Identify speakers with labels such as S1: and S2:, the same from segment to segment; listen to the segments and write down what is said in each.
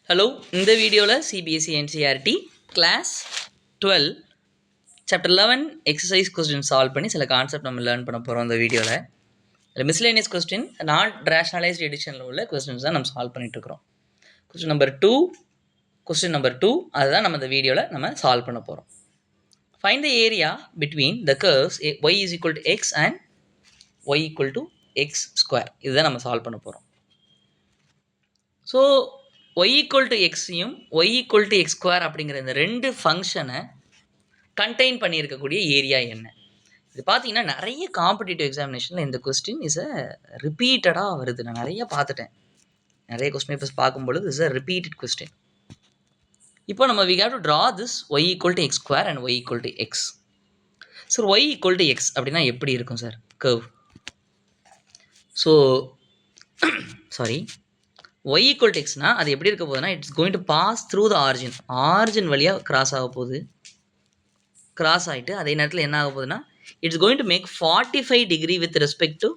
S1: Hello, இந்த வீடியோவில் CBSE NCERT class 12 chapter 11 exercise question solve பண்ணி சில கான்செப்ட் நம்ம லேர்ன் பண்ண போகிறோம். இந்த வீடியோவில் இல்லை மிஸ்லேனியஸ் கொஸ்டின் நாட் ரேஷனலைஸ்ட் எடிஷனில் உள்ள கொஸ்டின்ஸ் தான் நம்ம சால்வ் பண்ணிட்டு இருக்கிறோம். கொஸ்டின் நம்பர் டூ அதுதான் நம்ம இந்த வீடியோவில் நம்ம சால்வ் பண்ண போகிறோம். Find the area between the curves y is equal to x and y equal to x square. இதுதான் நம்ம சால்வ் பண்ண போகிறோம். So y equal to xயும் y equal to x square அப்படிங்கிற இந்த ரெண்டு ஃபங்க்ஷனை கண்டெயின் பண்ணியிருக்கக்கூடிய ஏரியா என்ன? இது பார்த்தீங்கன்னா நிறைய காம்படிட்டிவ் எக்ஸாமினேஷனில் இந்த கொஸ்டின் ரிப்பீட்டடாக வருது. நான் நிறைய பார்த்துட்டேன். நிறைய கொஸ்டின் பேப்பர்ஸ் பார்க்கும்பொழுது இஸ் ரிப்பீட்டட் கொஸ்டின். இப்போ நம்ம we have to draw this y equal to x square and y equal to x. Sir y equal to x அப்படின்னா எப்படி இருக்கும் sir curve? So sorry, y equal to xனா அது எப்படி இருக்க போகுதுன்னா it's going to pass through the origin வழியாக cross ஆக போகுது. கிராஸ் ஆகிட்டு அதே நேரத்தில் என்ன ஆக போகுதுன்னா it's going to make 45 degree with respect to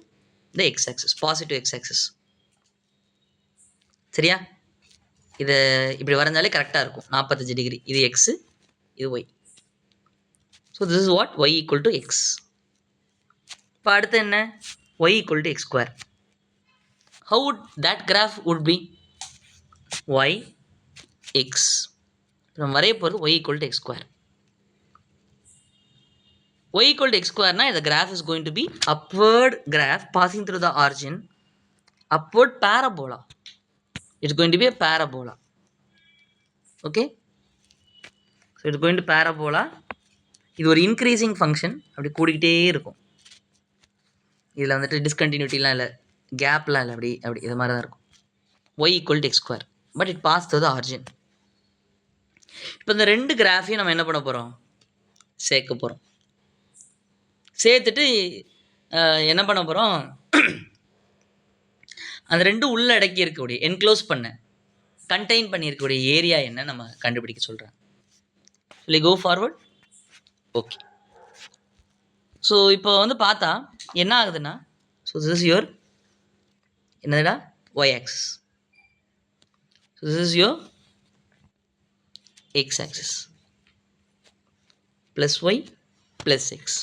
S1: the X axis, positive X axis. சரியா? இதை இப்படி வரைஞ்சாலே கரெக்டாக இருக்கும். 45 டிகிரி, இது எக்ஸு, இது Y. So this is what y equal to x. இப்போ அடுத்து என்ன? y equal to x square. How would that graph would be? y x. நம்ம வரைய போகிறது y equal to x square. y equal to x square na the graph is going to be upward graph passing through the origin, upward parabola. It's going to be a parabola. Okay, so it's going to parabola. இது ஒரு increasing function, அப்படி கூடிக்கிட்டே இருக்கும். இதில் வந்துட்டு டிஸ்கண்டினியூட்டிலாம் இல்லை, கேப்லாம் இல்லை, அப்படி இது மாதிரி தான் இருக்கும். y equal to x square, but it passed through the origin. இப்போ இந்த ரெண்டு கிராஃபையும் நம்ம என்ன பண்ண போகிறோம்? சேர்க்க போகிறோம். சேர்த்துட்டு என்ன பண்ண போகிறோம்? அந்த ரெண்டு உள்ள அடக்கி இருக்கக்கூடிய என்க்ளோஸ் கண்டெயின் பண்ணியிருக்கக்கூடிய ஏரியா என்ன நம்ம கண்டுபிடிக்க சொல்கிறேன். இல்லை கோ ஃபார்வர்ட். ஓகே, ஸோ இப்போ வந்து பார்த்தா என்ன ஆகுதுன்னா, ஸோ திஸ் இஸ் யுவர் என்னடா Y axis, so this is your X axis plus Y plus X.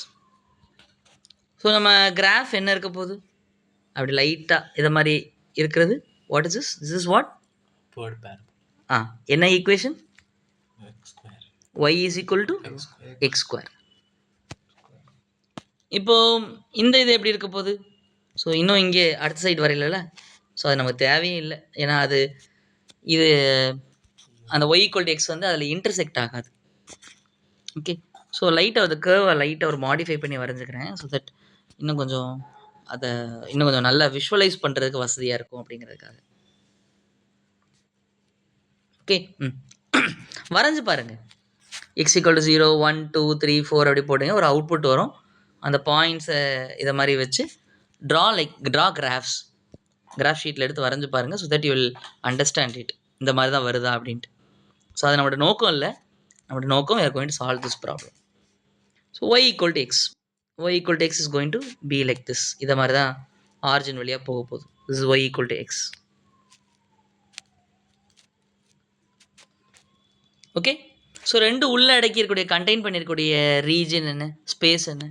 S1: So நம்ம கிராஃப் என்ன இருக்க போகுது? அப்படி லைட்டாக இதை மாதிரி இருக்கிறது. What is this is what என்ன equation? y is equal to x square. இப்போ இந்த இது எப்படி இருக்க போகுது? ஸோ இன்னும் இங்கே அடுத்த சைடு வரையில, ஸோ அது நமக்கு தேவையும் இல்லை. ஏன்னா அது இது அந்த y equal to x வந்து அதில் இன்டர்செக்ட் ஆகாது. ஓகே, ஸோ லைட்டாக அது கர்வை லைட்டாக ஒரு மாடிஃபை பண்ணி வரைஞ்சிக்கிறேன். ஸோ தட் இன்னும் கொஞ்சம் நல்லா விஷுவலைஸ் பண்ணுறதுக்கு வசதியாக இருக்கும் அப்படிங்கிறதுக்காக. ஓகே, வரைஞ்சி பாருங்கள். x equal to 0 1 2 3 4 அப்படி போட்டுங்க, ஒரு அவுட்புட் வரும். அந்த பாயிண்ட்ஸை இதை மாதிரி வச்சு ட்ரா கிராஃப் ஷீட்டில் எடுத்து வரைஞ்சி பாருங்கள். So that you will understand it. இந்த மாதிரி தான் வருதா அப்படின்ட்டு. ஸோ அது நம்மளோட நோக்கம் இல்லை. நம்மளோட நோக்கம் we are going to solve this problem. So y equal to x is going to be like this. இதை மாதிரி தான் ஆரிஜின் வழியாக போக போகுது. this is y equal to x. Okay, so ரெண்டு உள்ள அடக்கி இருக்கக்கூடிய கண்டெயின் பண்ணியிருக்கக்கூடிய ரீஜன் என்ன, ஸ்பேஸ் என்ன?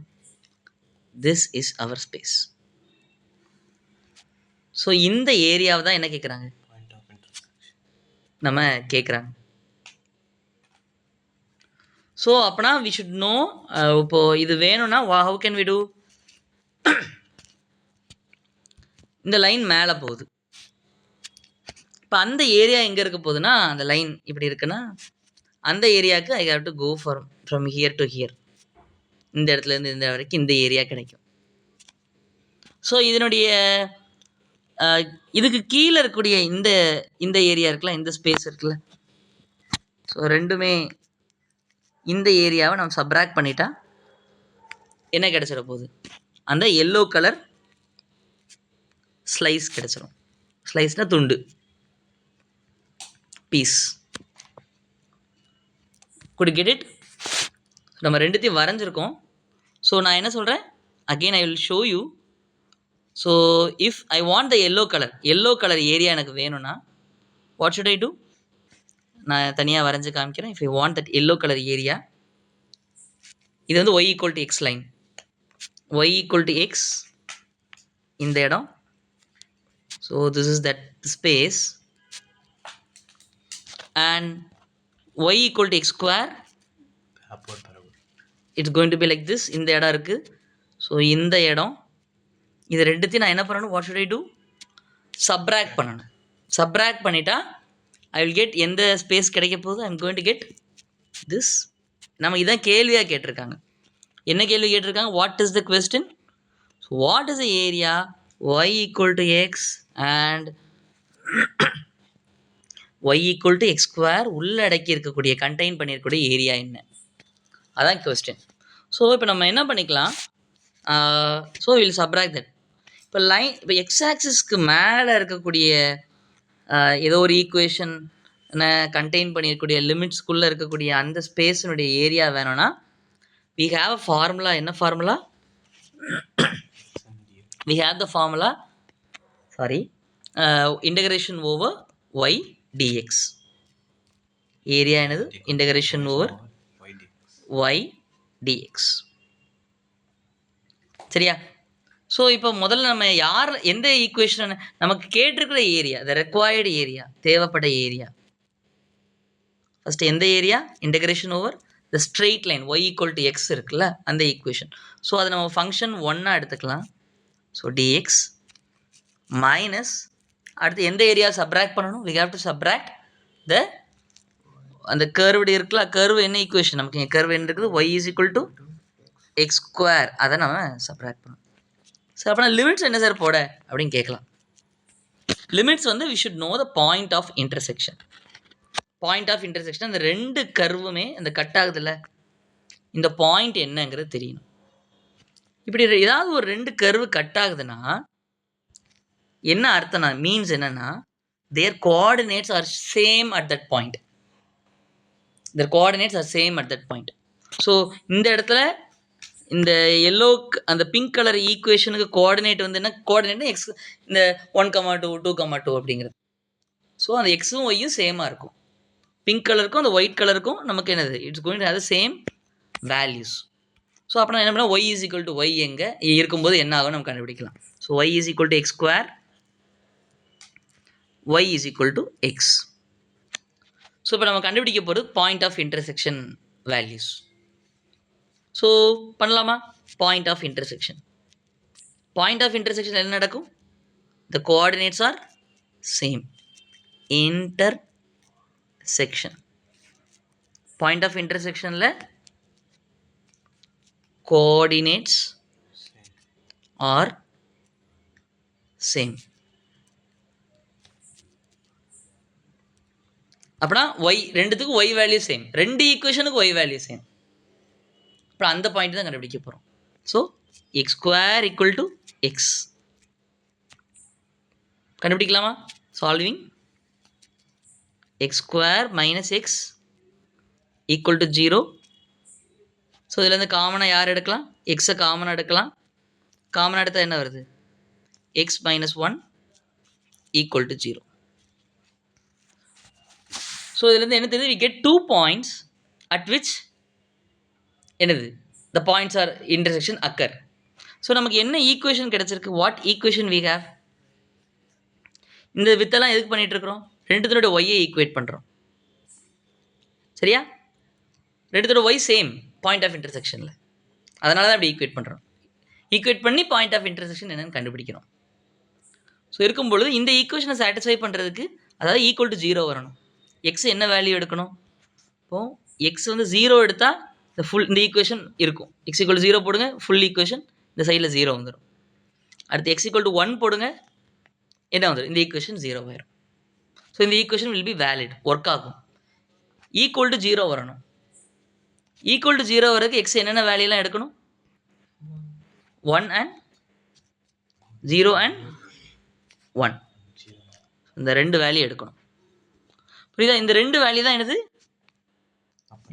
S1: This is our space. So இந்த ஏரியாவை தான் என்ன கேட்குறாங்க நம்ம கேட்குறாங்க. ஸோ அப்போனா வி ஷுட் நோ. இப்போது இது வேணும்னா ஹவு கேன் வி டூ? இந்த லைன் மேலே போகுது. இப்போ அந்த ஏரியா எங்கே இருக்க போகுதுன்னா, அந்த லைன் இப்படி இருக்குன்னா அந்த ஏரியாவுக்கு I have to go from here to here. இந்த இடத்துலேருந்து இந்த வரைக்கும் இந்த ஏரியா கிடைக்கும். ஸோ இதனுடைய இதுக்கு கீழே இருக்கக்கூடிய இந்த ஏரியா இருக்குல்ல, இந்த ஸ்பேஸ் இருக்குல்ல, ஸோ ரெண்டுமே இந்த ஏரியாவை நம்ம சப்ராக்ட் பண்ணிட்டா என்ன கிடச்சிட போகுது? அந்த எல்லோ கலர் ஸ்லைஸ் கிடச்சிடும். ஸ்லைஸ்னால் துண்டு, பீஸ். could get it? நம்ம ரெண்டுத்தையும் வரைஞ்சிருக்கோம். ஸோ நான் என்ன சொல்கிறேன், again I will show you. So if I want the yellow colour area எனக்கு வேணும்னா வாட் ஷுட் ஐ டூ? நான் தனியாக வரைஞ்சி காமிக்கிறேன். If you want that yellow colour area, இது வந்து y equal to X line. y equal to X இந்த இடம். So this is that space. And y equal to X square, it's going to be like this. இந்த இடம் இருக்குது. So இந்த இடம், இது ரெண்டுத்தையும் நான் என்ன பண்ணணும்? What should I do? Subtract பண்ணணும். சப்ராக்ட் பண்ணிட்டா ஐ வில் கெட் எந்த ஸ்பேஸ் கிடைக்க போகுது? I am going to get this. நம்ம இதான் கேள்வியாக கேட்டிருக்காங்க. என்ன கேள்வி கேட்டிருக்காங்க? What is the question? So what is the area y equal to X and y equal to X square உள்ளடக்கி இருக்கக்கூடிய கண்டெயின் பண்ணியிருக்கக்கூடிய ஏரியா என்ன? அதான் கொஸ்டின். ஸோ இப்போ நம்ம என்ன பண்ணிக்கலாம்? So will subtract that. இப்போ இப்போ எக்ஸ் ஆக்சிஸ்க்கு மேலே இருக்கக்கூடிய ஏதோ ஒரு ஈக்குவேஷன் கண்டெயின் பண்ணியிருக்கக்கூடிய லிமிட்ஸ்குள்ளே இருக்கக்கூடிய அந்த ஸ்பேஸினுடைய ஏரியா வேணும்னா we have a formula. என்ன formula? we have the formula, integration over y dx. Area என்னது? integration over y dx. சரியா? ஸோ இப்போ முதல்ல நம்ம எந்த ஈக்குவேஷன் நமக்கு கேட்டிருக்கிற ஏரியா, த ரெக்வயர்டு ஏரியா, தேவைப்பட்ட ஏரியா. ஃபஸ்ட்டு எந்த area? Integration over the straight line y equal to X இருக்குல்ல, அந்த ஈக்குவேஷன். ஸோ அதை நம்ம ஃபங்க்ஷன் 1 எடுத்துக்கலாம். ஸோ dx மைனஸ் அடுத்து எந்த ஏரியா சப்ராக்ட் பண்ணணும்? we have to subtract the அந்த கர்வ்டு இருக்குல்ல, கர்வ் என்ன ஈக்குவேஷன்? நமக்கு இங்கே கர்வ் என்ன இருக்குது? y is equal to X square. அதை நம்ம சப்ராக்ட் பண்ணணும். சார் அப்போ லிமிட்ஸ் என்ன சார் போட அப்படின்னு கேட்கலாம். லிமிட்ஸ் வந்து we should know the point of intersection. Point of intersection அந்த ரெண்டு கர்வுமே அந்த கட் ஆகுதுல்ல, இந்த பாயிண்ட் என்னங்கிறது தெரியணும். இப்படி ஏதாவது ஒரு ரெண்டு கர்வு கட் ஆகுதுன்னா என்ன அர்த்தம்னா, மீன்ஸ் என்னன்னா their coordinates are same at that point. Their coordinates are same at that point. So இந்த இடத்துல இந்த எல்லோ அந்த பிங்க் கலர் ஈக்குவேஷனுக்கு கோஆர்டினேட் வந்து என்ன? கோஆர்டினேட்னா எக்ஸ், இந்த 1,2 2,2 அப்படிங்கிறது. ஸோ அந்த எக்ஸும் ஒய்யும் சேமாக இருக்கும். பிங்க் கலருக்கும் அந்த ஒயிட் கலருக்கும் நமக்கு என்னது? It's going to have the same values. So அப்போ என்ன பண்ணால் Y is equal to Y எங்கே இருக்கும்போது என்ன ஆகும் நம்ம கண்டுபிடிக்கலாம். So Y is equal to X square, Y is equal to X. So இப்போ நம்ம கண்டுபிடிக்க போகிறது point of intersection values. So பண்ணலாமா? Point of intersection. Point of intersection என்ன நடக்கும்? The coordinates are same. Intersection, point of இன்டர்செக்ஷனில் coordinates are same. அப்படின்னா Y ரெண்டுத்துக்கும் ஒய் வேல்யூ சேம், ரெண்டு ஈக்குவேஷனுக்கு ஒய் வேல்யூ சேம். அப்புறம் அந்த பாயிண்ட் தான் கண்டுபிடிக்க போகிறோம். So X square equal to X கண்டுபிடிக்கலாமா? Solving X square minus X equal to 0. So இதுலேருந்து காமனாக யார் எடுக்கலாம்? எக்ஸை காமனாக எடுக்கலாம். காமனாக எடுத்தால் என்ன வருது? X minus 1 equal to 0. So இதுலேருந்து என்ன தெரியுது? we get 2 points at which என்னது? the points are intersection occur. So நமக்கு என்ன ஈக்குவேஷன் கிடச்சிருக்கு? What equation we have? இந்த வித்தெல்லாம் எதுக்கு பண்ணிகிட்டு இருக்கிறோம்? ரெண்டுத்தோட ஒய்யை ஈக்குவேட் பண்ணுறோம். சரியா? ரெண்டுத்தோட ஒய் சேம் பாயிண்ட் ஆஃப் இன்டர்செக்ஷனில், அதனால தான் அப்படி ஈக்குவேட் பண்ணுறோம். ஈக்குவேட் பண்ணி பாயிண்ட் ஆஃப் இன்டர்செக்ஷன் என்னென்னு கண்டுபிடிக்கிறோம். ஸோ இருக்கும்பொழுது இந்த ஈக்குவேஷனை சாட்டிஸ்ஃபை பண்ணுறதுக்கு, அதாவது ஈக்குவல் டு 0 வரணும். எக்ஸ் என்ன வேல்யூ எடுக்கணும்? இப்போது எக்ஸ் வந்து 0 எடுத்தால் இந்த ஈக்குவேஷன் இருக்கும். எக்ஸ் ஈக்குவல் 0 போடுங்க, ஃபுல் ஈக்குவேஷன் இந்த சைடில் 0 வந்துடும். அடுத்து எக்ஸ் ஈக்குவல் டு 1 போடுங்க, என்ன வந்துடும்? இந்த ஈக்குவேஷன் 0 ஆயிரும். ஸோ இந்த equation will be valid, work ஆகும். ஈக்குவல் டு 0 வரணும். ஈக்குவல் டு 0 வரதுக்கு எக்ஸ் என்னென்ன வேல்யூலாம் எடுக்கணும்? 1 and 0 and 1, இந்த ரெண்டு வேல்யூ எடுக்கணும். புரியுதா? இந்த ரெண்டு வேல்யூ தான் என்னது?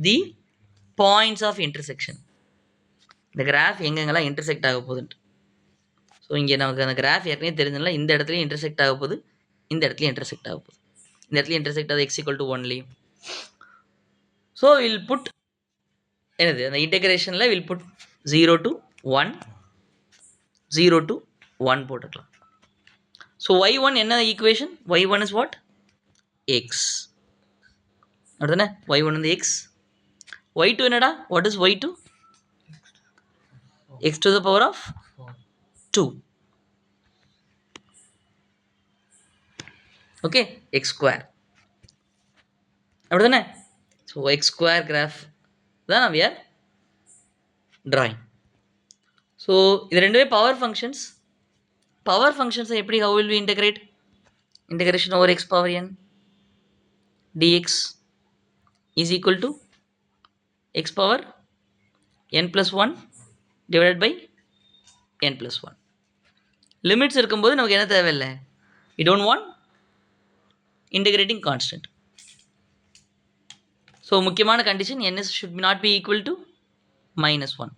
S1: The points of intersection. இந்த கிராஃப் எங்கெங்கெல்லாம் இன்டர்செக்ட் ஆக போகுதுன்ட்டு. ஸோ இங்கே நமக்கு அந்த கிராஃப் ஏற்கனவே தெரிஞ்சதில்ல. இந்த இடத்துலையும் இன்டர்செக்ட் ஆக போகுது, இந்த இடத்துலையும் இன்டர்செக்ட் ஆக போகுது. இந்த இடத்துல இன்டர்செக்ட் ஆகுது எக்ஸ் ஈக்குவல் டு 1லையும், ஸோ வில் புட் என்னது அந்த இன்டெகிரேஷனில் வில் புட் 0 to 1 0 to 1 போட்டுக்கலாம். ஸோ y1 என்ன equation? y1 is what? X. அடுத்தானே y1 வந்து எக்ஸ். y2 என்னடா? What is y2? x to the power of 2. Okay, X square. அப்படிதானே? ஸோ எக்ஸ் ஸ்கொயர் கிராஃப் தான் we are drawing. ஸோ இது ரெண்டுமே power functions. Power ஃபங்க்ஷன்ஸை எப்படி how will we integrate? Integration over x power n dx is equal to x power n plus 1 divided by n plus 1. Limits இருக்கும்போது நமக்கு என்ன தேவையில்லை? we don't want integrating constant. So முக்கியமான condition n should not be equal to -1.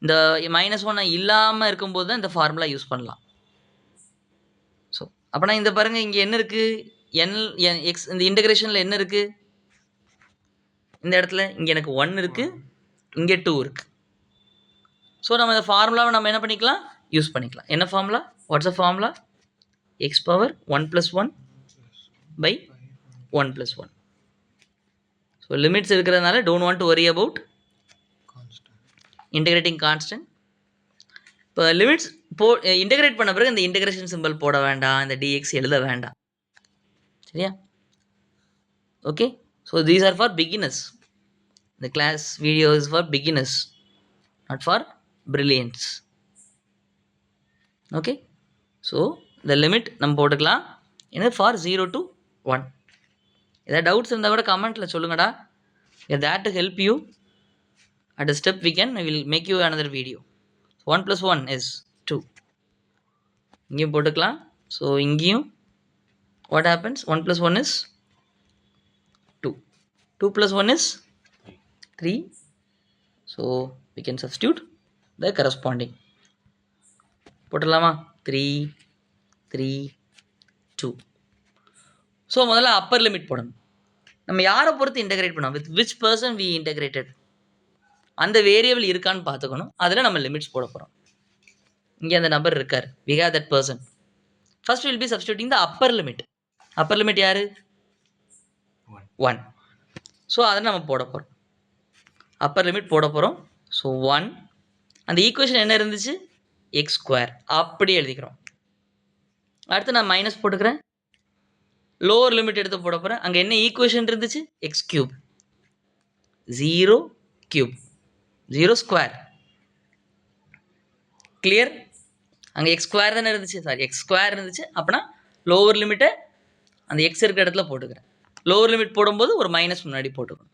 S1: இந்த -1 இல்லாமல் இருக்கும்போது தான் இந்த ஃபார்முலா யூஸ் பண்ணலாம். ஸோ அப்போனா இந்த பாருங்கள், இங்கே என்ன இருக்குது? எக்ஸ் இந்த இன்டகிரேஷனில் என்ன இருக்குது? இந்த இடத்துல இங்கே எனக்கு 1 இருக்குது, இங்கே 2 இருக்குது. ஸோ நம்ம இந்த ஃபார்முலாவை நம்ம என்ன பண்ணிக்கலாம்? யூஸ் பண்ணிக்கலாம். என்ன formula? What's a formula? X power 1 + 1 by 1 + 1. So limits இருக்கிறதுனால don't want to worry about integrating constant. இப்போ லிமிட்ஸ் இன்டகிரேட் பண்ண பிறகு இந்த இன்டகிரேஷன் சிம்பிள் போட வேண்டாம், இந்த டிஎக்ஸ் எழுத வேண்டாம். சரியா? Okay. So these are for beginners. இந்த class video is for beginners, not for brilliants. Okay. So இந்த லிமிட் நம்ம போட்டுக்கலாம். என்ன ஃபார் 0 to 1. ஏதாவது டவுட்ஸ் இருந்தால் கூட கமெண்ட்டில் சொல்லுங்கடா. That to help you at a step we will make you another video. 1 + 1 is 2. இங்கேயும் போட்டுக்கலாம். ஸோ இங்கேயும் what happens? 1 + 1 is 2. 2 + 1 is 3. So we can substitute the corresponding. போட்டுடலாமா? 3 3 2. ஸோ முதல்ல அப்பர் லிமிட் போடணும். நம்ம யாரை பொறுத்து இன்டகிரேட் பண்ணோம்? With which person we integrated, அந்த வேரியபிள் இருக்கான்னு பார்த்துக்கணும். அதில் நம்ம லிமிட்ஸ் போட போகிறோம். இங்கே அந்த நபர் இருக்கார், we have that person. First will be substituting the upper limit. Upper limit யார்? 1. ஸோ அதை நம்ம போட போகிறோம். அப்பர் லிமிட் போட போகிறோம். ஸோ 1. அந்த ஈக்குவேஷன் என்ன இருந்துச்சு? X square. அப்படி எழுதிக்கிறோம். அடுத்து நான் மைனஸ் போட்டுக்கிறேன். லோவர் லிமிட் எடுத்து போட போகிறேன். அங்கே என்ன ஈக்குவேஷன் இருந்துச்சு? X cube. 0 cube 0 square. Clear? அங்கே எக்ஸ் ஸ்கொயர் தானே இருந்துச்சு, சாரி எக்ஸ் ஸ்கொயர் இருந்துச்சு. அப்படின்னா லோவர் லிமிட்டை அந்த எக்ஸ் இருக்கிற இடத்துல போட்டுக்கிறேன். லோவர் லிமிட் போடும்போது ஒரு மைனஸ் முன்னாடி போட்டுக்கணும்.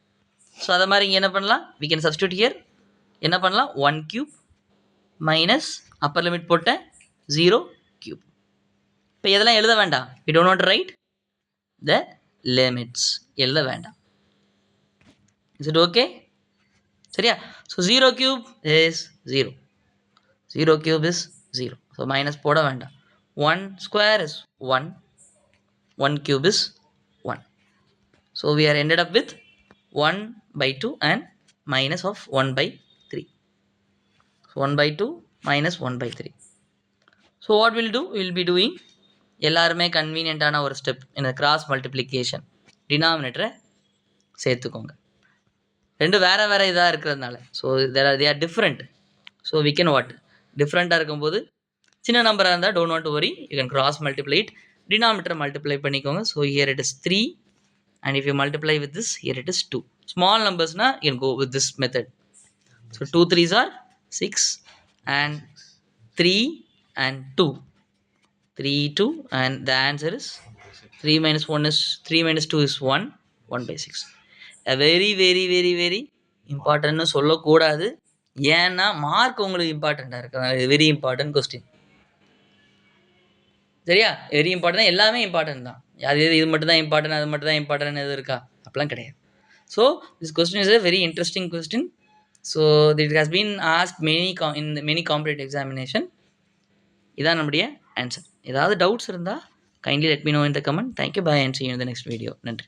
S1: ஸோ அதை மாதிரி இங்கே என்ன பண்ணலாம்? we can substitute here. என்ன பண்ணலாம்? 1 கியூப் மைனஸ் அப்பர் லிமிட் போட்டேன் 0 கியூப். இப்போ இதெல்லாம் எழுத வேண்டாம். we don't want to write the limits. எழுத வேண்டாம். is it okay? சரியா? So 0 cube is 0. 0 cube is 0. So minus போட வேண்டாம். 1 square is 1. 1 cube is 1. So we are ended up with 1/2 and minus of 1/3. So 1/2 minus 1/3. So what we'll do? We'll be doing எல்லாருமே கன்வீனியன்ட்டான ஒரு step, இந்த cross multiplication. டினாமினேட்டரை சேர்த்துக்கோங்க. ரெண்டு வேறு வேறு இதாக இருக்கிறதுனால, so they are different. So we can what? டிஃப்ரெண்ட்டாக இருக்கும்போது சின்ன நம்பராக இருந்தால் don't want to worry, you can cross multiply it. டினாமினேட்டரை மல்டிப்ளை பண்ணிக்கோங்க. So here it is 3 and if you multiply with this, here it is 2. Small numbers na you can go with this method. So 2 3s are 6 and 3 and 2. 3 2 and the answer is 3 minus 1 is 3 minus 2 is 1. 1/6. A very very very very important சொல்லக்கூடாது. ஏன்னா mark உங்களுக்கு இம்பார்ட்டண்ட்டாக இருக்குது. Very important question. சரியா? Very important. எல்லாமே important தான். அது இது மட்டும் தான் இம்பார்ட்டன்ட், அது மட்டும் தான் இம்பார்ட்டன்ட் எது இருக்கா? அப்படிலாம் கிடையாது. So this question is a very interesting question. So it has been ask in many competitive examination. இதான் நம்முடைய ஆன்சர். ஏதாவது டவுட்ஸ் இருந்தால் kindly let me know in the comment. Thank you, bye and see you in the next video. நன்றி.